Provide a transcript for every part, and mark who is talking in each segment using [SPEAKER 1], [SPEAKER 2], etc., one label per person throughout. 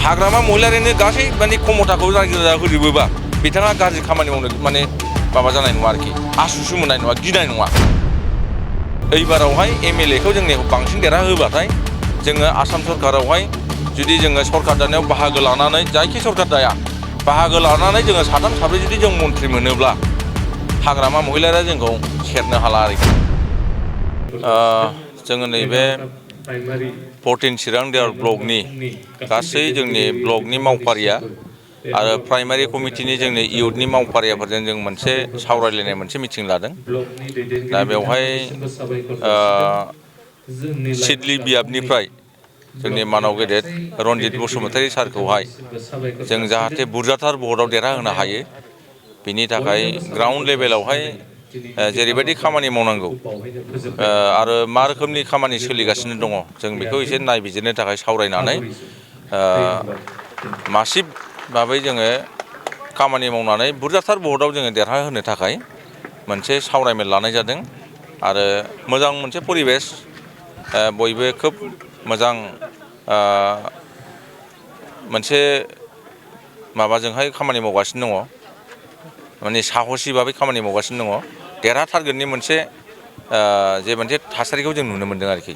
[SPEAKER 1] हाग्रामा महिलारिनो गासै माने खमथाखौ रायजो राजा होजोबोबा बिथाङा गाज्रि खामानि मावनो माने माबा जानाय नङा आरोखि आसुसु मोननाय नङा गिनाय नङा एइबारावहाय एमएलएखौ जोंनि बांसिन देरहा होबाथाय जोङो आसाम सरकारावहाय जुदि जोङो सरकार दानायाव बाहागो लानानै जायखि सरकार दाया बाहागो लानानै जोङो साथाम साब्रै जुदि जों मन्थ्रि मोनोब्ला हाग्रामा महिलारिया जोंखौ सेरनो हाला आरोखि जोङो नैबे 14 चिरां देवल ब्लकनि गासै जोंनि ब्लकनि मावफारिया आरो प्राइमारि कमिटिनि जोंनि इयुथनि मावफारियाफोरजों जों मोनसे सावरायलायनाय मोनसे मिटिं लादों दा बेवहाय सिडली बियाबनिफ्राय जोंनि मानाव गेदेर रनजित बसुमतारी सारखौहाय जों जाहाथे बुरजाथार भटआव देरहाहोनो हायो बिनि थाखाय ग्राउन्ड लेभेलावहाय जेरैबायदि खामानि मावनांगौ आरो मा रोखोमनि खामानि सोलिगासिनो दङ जों बेखौ एसे नायबिजिरनो थाखाय सावरायनानै मासिब भाबै जोङो खामानि मावनानै बुरजाथार भटआव जोङो देरहाहोनो थाखाय मोनसे सावरायमेल लानाय जादों आरो मोजां मोनसे परिबेस बयबो खोब मोजां मोनसे माबाजोंहाय खामानि मावगासिनो दङ माने साहसि भाबै खामानि मावगासिनो दङ देरहाथारगोननि मोनसे जे मोनसे थासारिखौ जों नुनो मोनदों आरोखि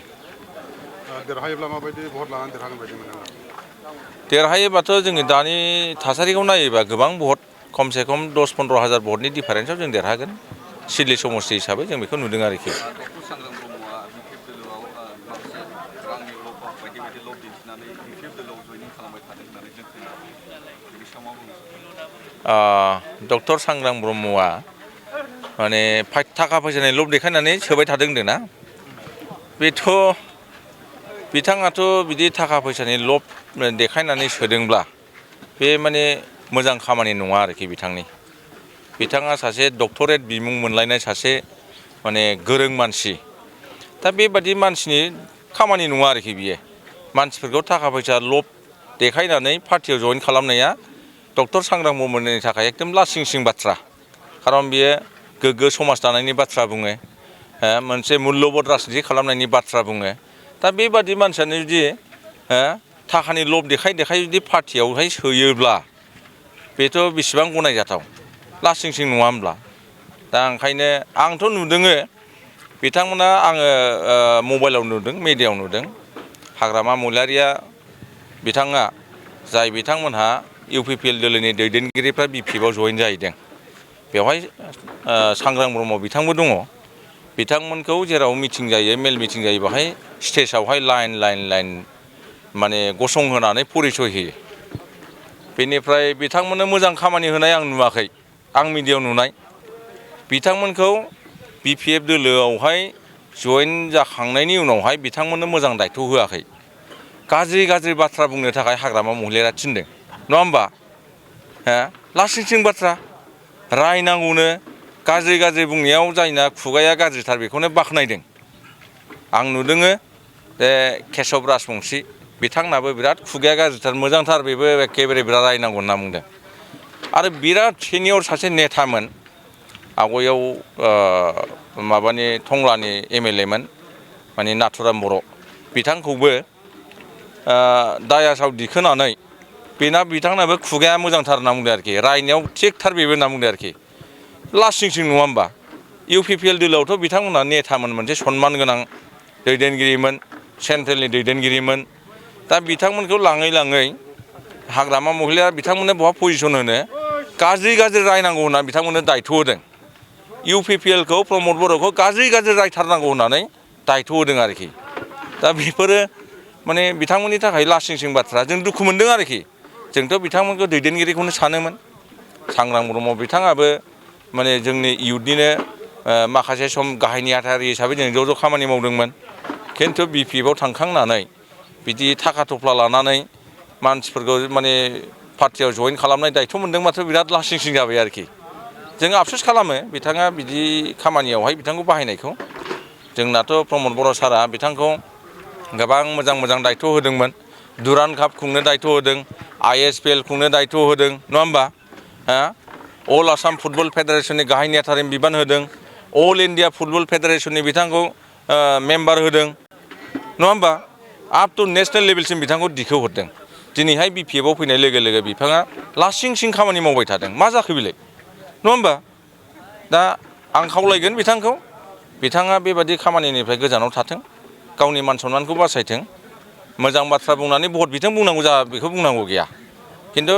[SPEAKER 2] देरहायोब्ला माबायदि भट लानानै देरहागोन बायदि मोनो
[SPEAKER 1] देरहायोबाथ' जोङो दानि थासारिखौ नायोबा गोबां भट खमसे खम 10-15 हाजार भटनि डिफारेन्सआव जों देरहागोन सिडली समस्ति हिसाबै जों बेखौ नुदों आरोखि डक्टर सांग्रां ब्रह्मआ माने थाखा फैसानि लब देखायनानै सोबाय थादों होनदोंना बेथ' बिथाङाथ' बिदि थाखा फैसानि लब देखायनानै सोदोंब्ला बे माने मोजां खामानि नङा आरोखि बिथाङा सासे डक्टरेट बिमुं मोनलायनाय सासे माने गोरों मानसि दा बेबादि मानसिनि खामानि नङा आरोखि बियो मानसिफोरखौ थाखा फैसा लब देखायनानै पार्टियाव जइन खालामनाया डक्टर सांग्रां ब्रह्मनि थाखाय एकदम लासिं सिं बाथ्रा खारन बियो गोग्गो समाज दानायनि बाथ्रा बुङो मोनसे मुल्यबोध राजनिति खालामनायनि बाथ्रा बुङो दा बेबादि मानसियानो जुदि थाखानि लब देखाय जुदि पार्टियावहाय सोयोब्ला बेथ' बेसेबां गनायजाथाव लासिं सिं नङा होमब्ला दा ओंखायनो आंथ' नुदोङो बिथांमोना आङो मबाइलाव नुदों मिडियायाव नुदों हाग्रामा महिलारिया बिथाङा जाय बिथांमोनहा इउपिपिएल दोलोनि दैदेनगिरिफ्रा बिपिएफआव जइन जाहैदों बेवहाय सांग्रां ब्रह्म बिथांबो दङ बिथांमोनखौ जेराव मिटिं जायो मेल मिटिं जायो बेवहाय स्टेजावहाय लाइन माने गसंहोनानै परिचय होयो बेनिफ्राय बिथांमोननो मोजां खामानि होनाय आं नुवाखै आं मिडियायाव नुनाय बिथांमोनखौ बिपिएफ दोलोआवहाय जइन जाखांनायनि उनावहाय बिथांमोननो मोजां दायथ' होआखै गाज्रि बाथ्रा बुंनो थाखाय हाग्रामा महिलारिया थिनदों नङा होमबा लासिं सिं बाथ्रा रायनांगौनो गाज्रि बुंनायाव जायना खुगाया गाज्रिथार बेखौनो बाख्नायदों आं नुदोङो बे केशब राजबंसि बिथांनाबो बिराद खुगाया गाज्रिथार मोजांथार बेबो एखेबारे बिराद रायनांगौ होनना बुंदों आरो बिराद सिनियर सासे नेतामोन आवगायाव माबानि टंलानि एमएलएमोन माने नाथुराम बर' बिथांखौबो दायासाव दिखोनानै बिथांनाबो खुगाया मोजांथार होनना बुंदों आरोखि रायनायाव थिगथार बेबो होनना बुंदों आरोखि लासिं सिं नङा होमबा इउपिपिएल दोलोआवथ' बिथांमोनहा नेतामोन मोनसे सनमान गोनां दैदेनगिरिमोन सेन्ट्रेलनि दैदेनगिरिमोन दा बिथांमोनखौ लाङै हाग्रामा महिलारिया बिथांमोननो बहा पजिसन होनो गाज्रि रायनांगौ होनना बिथांमोननो दायथ' होदों इउपिपिएलखौ प्रमद बर'खौ गाज्रि रायथारनांगौ होननानै दायथ' होदों आरोखि दा बेफोरो माने बिथांमोननि थाखाय लासिं सिं बाथ्रा जों दुखु मोनदों आरोखि जोंथ' बिथांमोनखौ दैदेनगिरिखौनो सानोमोन सांग्रां ब्रह्म बिथाङाबो माने जोंनि इयुथनिनो माखासे सम गाहाय नेहाथारि हिसाबै जों ज' खामानि मावदोंमोन खिन्थु बिपिएफआव थांखांनानै बिदि थाखा थफ्ला लानानै मानसिफोरखौ माने पार्टियाव जइन खालामनाय दायथ' मोनदोंबाथ' बिराद लासिं सिं जाबाय आरोखि जों आफसुस खालामो बिथाङा बिदि खामानियावहाय बिथांखौ बाहायनायखौ जोंनाथ' प्रमद बर' सारआ बिथांखौ गोबां मोजां दायथ' होदोंमोन दुरान्ड काप खुंनो दायथ' होदों ISPL खुंनो दायथ' होदों नङा होमबा अल आसाम फुटबल फेडारेसननि गाहाय नेहाथारिनि बिबान होदों अल इन्डिया फुटबल फेडारेसननि बिथांखौ मेम्बार होदों नङा होमबा आप टु नेसनेल लेभेलसिम बिथांखौ दिखोहरदों दिनैहाय BPF आव फैनाय लोगो लोगो बिफाङा लासिं सिं खामानि मावबाय थादों मा जाखो बेलाय नङा होमबा दा आं खावलायगोन बिथांखौ बिथाङा बेबादि खामानिनिफ्राय गोजानाव थाथों गावनि मान सन्मानखौ बासायथों मोजां बाथ्रा बुंनानै भट बिथों बुंनांगौ जा बेखौ बुंनांगौ गैया खिन्थु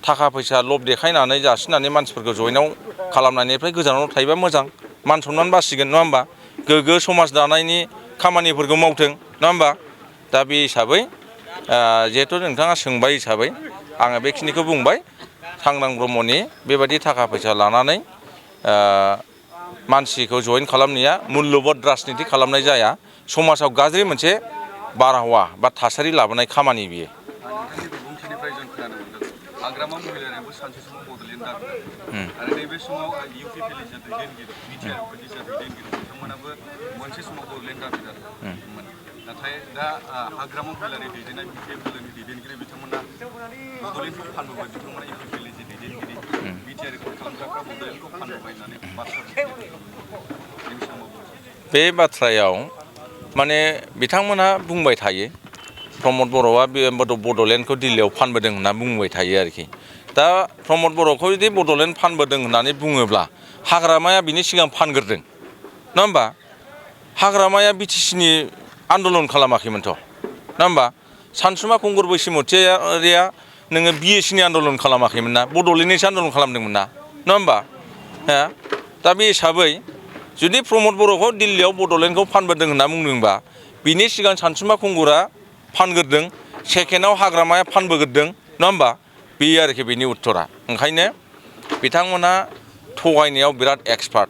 [SPEAKER 1] थाखा फैसा लब देखायनानै जासिनानै मानसिफोरखौ जयेनाव खालामनायनिफ्राय गोजानाव थायोबा मोजां मान सन्मान बासिगोन नङा होमबा गोग्गो समाज दानायनि खामानिफोरखौ मावथों नङा होमबा दा बे हिसाबै जिहेथु नोंथाङा सोंबाय हिसाबै आङो बेखिनिखौ बुंबाय सांग्रां ब्रह्मनि बेबायदि थाखा फैसा लानानै मानसिखौ जयेन खालामनाया मुल्यबोध राजनिति खालामनाय जाया समाजाव गाज्रि मोनसे बारहावा बा थासारि लाबोनाय खामानि बियो
[SPEAKER 3] बिबुंथिनिफ्राय जों खोनानो मोनदों हाग्रामा महिलारियाबो सानसे समाव बड'लेण्ड दागोन आरो नैबे समाव UPPLनि जा दैदेनगिरि बिटिआरनि जा दैदेनगिरि बिथांमोनाबो मोनसे समाव बड'लेण्ड दाबिदारमोन नाथाय दा हाग्रामा महिलारि दैदेननाय UPPLनि दैदेनगिरि बिथांमोना बड'लेण्डखौ फानबोबाय बिथांमोना UPPLनि जे दैदेनगिरि बिटिआरखौ खालामग्राफ्रा बड'लेण्डखौ फानबोबाय होननानै बाथ्रा
[SPEAKER 1] बे बाथ्रायाव माने बिथांमोनहा बुंबाय थायो प्रमद बर'आ बे बड'लेण्डखौ दिल्लीयाव फानबोदों होनना बुंबाय थायो आरोखि दा प्रमद बर'खौ जुदि बड'लेण्ड फानबोदों होननानै बुङोब्ला हाग्रामाया बिनि सिगां फानग्रोदों नङा होमबा हाग्रामाया BTCनि आन्दलन खालामाखैमोनथ' नङा होमबा सानसुमा खुंगुर बैसोमुतियारिया नोङो BSCनि आन्दलन खालामाखैमोन ना बड'लेण्डनिसो आन्दलन खालामदोंमोन ना नङा होमबा दा बे हिसाबै जुदि प्रमद बर'खौ दिल्लीयाव बड'लेण्डखौ फानबोदों होनना बुंदोंबा बिनि सिगां सानसुमा खुंगुरा फानग्रोदों सेकेन्डआव हाग्रामाया फानबोग्रोदों नङा होमबा बे आरोखि बेनि उत्तरा ओंखायनो बिथांमोना थगायनायाव बिराद एक्सपार्ट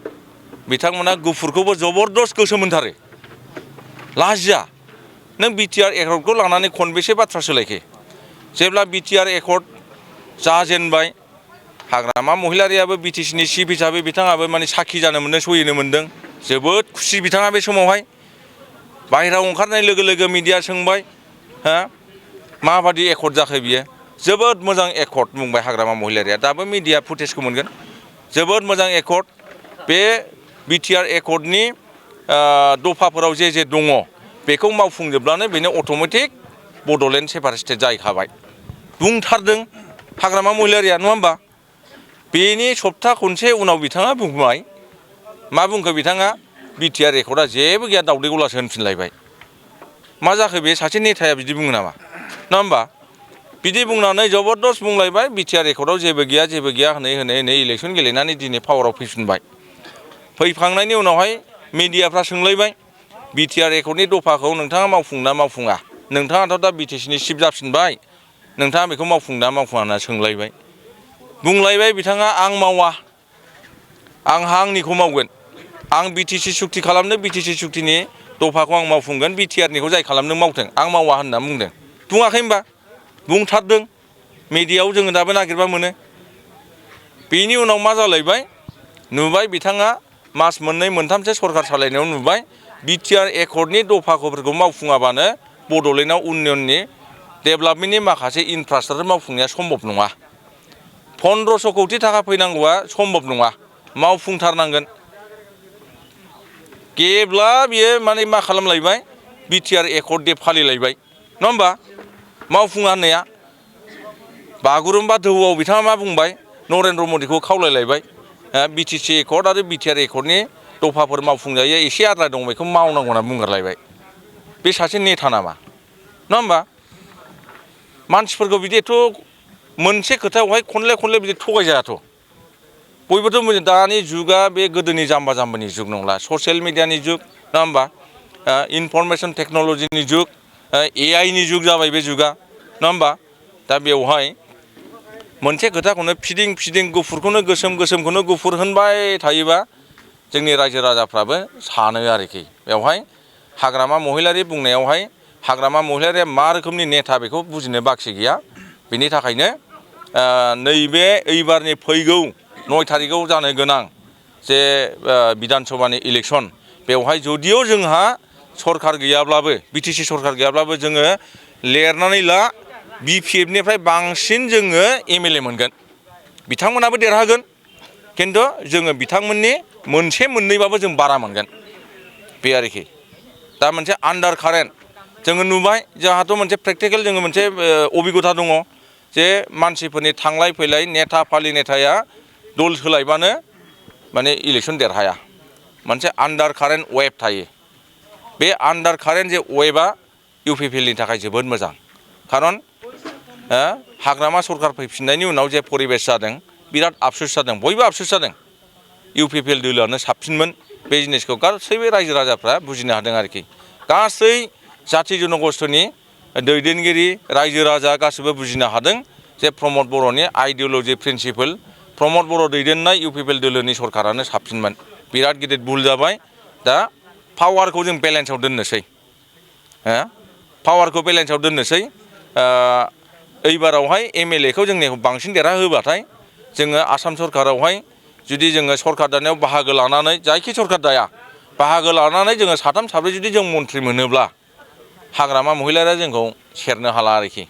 [SPEAKER 1] बिथांमोना गुफुरखौबो जबरदस्त गोसो मोनथारो लाजिया नों BTR एकर्डखौ लानानै खनबेसे बाथ्रा सोलायखो जेब्ला BTR एकर्ड जाजेनबाय हाग्रामा महिलारियाबो BTCनि चिफ हिसाबै बिथाङाबो माने साखि जानो मोन्दों सहिनो मोन्दों जोबोद खुसि बिथाङा बे समावहाय बाहेरायाव ओंखारनाय लोगो लोगो मिडिया सोंबाय माबादि एकर्ड जाखो बियो जोबोद मोजां एकर्ड बुंबाय हाग्रामा महिलारिया दाबो मिडिया फुटेजखौ मोनगोन जोबोद मोजां एकर्ड बे BTR एकर्डनि दफाफोराव जे दङ बेखौ मावफुंजोबब्लानो बेनो अट'मेटिक बड'लेण्ड सेपारेट स्टेट जाहैखाबाय बुंथारदों हाग्रामा महिलारिया नङा होमबा बेनि सप्ता खनसे उनाव बिथाङा बुंबाय मा बुंखो बिथाङा BTR एकर्डआ जेबो गैया दावदै गलासो होनफिनलायबाय मा जाखो बे सासे नेताया बिदि बुङो नामा नङा होमबा बिदि बुंनानै जबरदस्त बुंलायबाय BTR एकर्डआव जेबो गैया होनै इलेक्सन गेलेनानै दिनै पावाराव फैफिनबाय फैखांनायनि उनावहाय मिडियाफ्रा सोंलायबाय BTR एकर्डनि दफाखौ नोंथाङा मावफुंना मावफुङा नोंथाङाथ' दा BTCनि चिफ जाफिनबाय नोंथाङा बेखौ मावफुंना मावफुङा होनना सोंलायबाय बुंलायबाय बिथाङा आं मावा आंहा आंनिखौ मावगोन आं BTC सुक्ति खालामनो BTC सुक्तिनि दफाखौ आं मावफुंगोन BTRनिखौ जाय खालामनो मावथों आं मावा होनना बुंदों बुङाखै होनबा बुंथारदों मिडियायाव जोङो दाबो नागिरबा मोनो बेनि उनाव मा जालायबाय नुबाय बिथाङा मास मोननै मोनथामसो सरकार सालायनायाव नुबाय BTR एकर्डनि दफाफोरखौ मावफुङाबानो बड'लेण्डआव उन्नयननि डेभेलपमेन्टनि माखासे इनफ्रास्ट्राक्चार मावफुंनाया सम्भब नङा 1500 कौटि थाखा फैनांगौआ सम्भब नङा मावफुंथारनांगोन गेब्ला बियो माने मा खालामलायबाय BTR एकर्ड दे फालिलायबाय नङा होमबा मावफुङा होननाया बागुरुम्बा दोहौआव बिथाङा मा बुंबाय नरेन्द्र मदिखौ खावलायलायबाय BTC एकर्ड आरो BTR एकर्डनि दफाफोर मावफुंजायो एसे आद्रा दं बेखौ मावनांगौ होनना बुंगारलायबाय बे सासे नेता नामा नङा होमबा मानसिफोरखौ बिदि एथ' मोनसे खोथायावहाय खनले बिदि थगायजायाथ' बयबोथ' दानि जुगा बे गोदोनि जाम्बा जाम्बानि जुग नंला ससियेल मिडियानि जुग नङा होमबा इनफरमेसन टेक्न'लजिनि जुग AIनि जुग जाबाय बे जुगा नङा होमबा दा बेवहाय मोनसे खोथाखौनो फिदिं गुफुरखौनो गोसोमखौनो गुफुर होनबाय थायोबा जोंनि रायजो राजाफ्राबो सानो आरोखि बेवहाय हाग्रामा महिलारि बुंनायावहाय हाग्रामा महिलारिया मा रोखोमनि नेता बेखौ बुजिनो बाखि गैया बेनि थाखायनो नैबे एबारनि फैगौ 9 थारिखआव जानो गोनां जे बिधान सभानि इलेक्सन बेवहाय जुदिअ जोंहा सरकार गैयाब्लाबो BTC सरकार गैयाब्लाबो जोङो लिरनानै ला BPFनिफ्राय बांसिन जोङो MLA मोनगोन बिथांमोनाबो देरहागोन खिन्थु जोङो बिथांमोननि मोनसे मोननैबाबो जों बारा मोनगोन बे आरोखि दा मोनसे आन्डार कारेन्ट जोङो नुबाय जोंहाथ' मोनसे प्रेक्टिकेल जोङो मोनसे अबिगथा दङ जे मानसिफोरनि थांलाय फैलाय नेता फालि नेताया दल सोलायबानो माने इलेक्सन देरहाया मोनसे आन्डार कारेन्ट वेभ थायो बे आन्डार कारेन्ट जे वेभआ इउपिपिएलनि थाखाय जोबोद मोजां खारन हाग्रामा सरकार फैफिननायनि उनाव जे परिबेस जादों बिराद आफसुस जादों बयबो आफसुस जादों इउपिपिएल दोलोआनो साबसिनमोन बे जिनिसखौ गासैबो रायजो राजाफ्रा बुजिनो हादों आरोखि गासै जाथि जनगोष्ठीनि दैदेनगिरि रायजो राजा गासिबो बुजिनो हादों जे प्रमद बर'नि आइडिअलजि प्रिन्सिपल प्रमद बर' दैदेननाय इउपिपिएल दोलोनि सरकारानो साबसिनमोन बिराद गिदिर भुल जाबाय दा पावारखौ जों बेलेन्सआव दोननोसै पावारखौ बेलेन्सआव दोननोसै एइबारावहाय एमएलएखौ जोंनिखौ बांसिन देरहाहोबाथाय जोङो आसाम सरकारावहाय जुदि जोङो सरकार दानायाव बाहागो लानानै जायखि सरकार दाया बाहागो लानानै जोङो साथाम साब्रै जुदि जों मन्थ्रि मोनोब्ला हाग्रामा महिलारिया जोंखौ सेरनो हाला आरोखि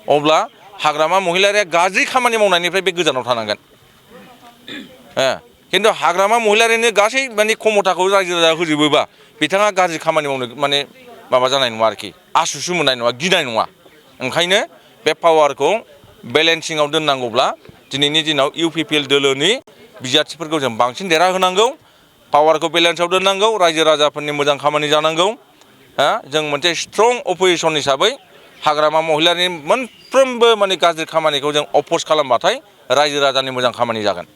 [SPEAKER 1] अब्ला हाग्रामा महिलारिया गाज्रि खामानि मावनायनिफ्राय बे गोजानाव थानांगोन खिन्थु हाग्रामा महिलारिनो गासै माने क्षमताखौ रायजो राजा होजोबोबा बिथाङा गाज्रि खामानि मावनो माने माबा जानाय नङा आरोखि आसुसु मोननाय नङा गिनाय नङा ओंखायनो बे पावारखौ बेलेन्सिंआव दोननांगौब्ला दिनैनि दिनाव इउपिपिएल दोलोनि बिजाथिफोरखौ जों बांसिन देरहाहोनांगौ पावारखौ बेलेन्सआव दोननांगौ रायजो राजाफोरनि मोजां खामानि जानांगौ जों मोनसे स्ट्रं अपोजिसन हिसाबै हाग्रामा महिलारिनि मोनफ्रोमबो माने गाज्रि खामानिखौ जों अपोज खालामबाथाय रायजो राजानि मोजां खामानि जागोन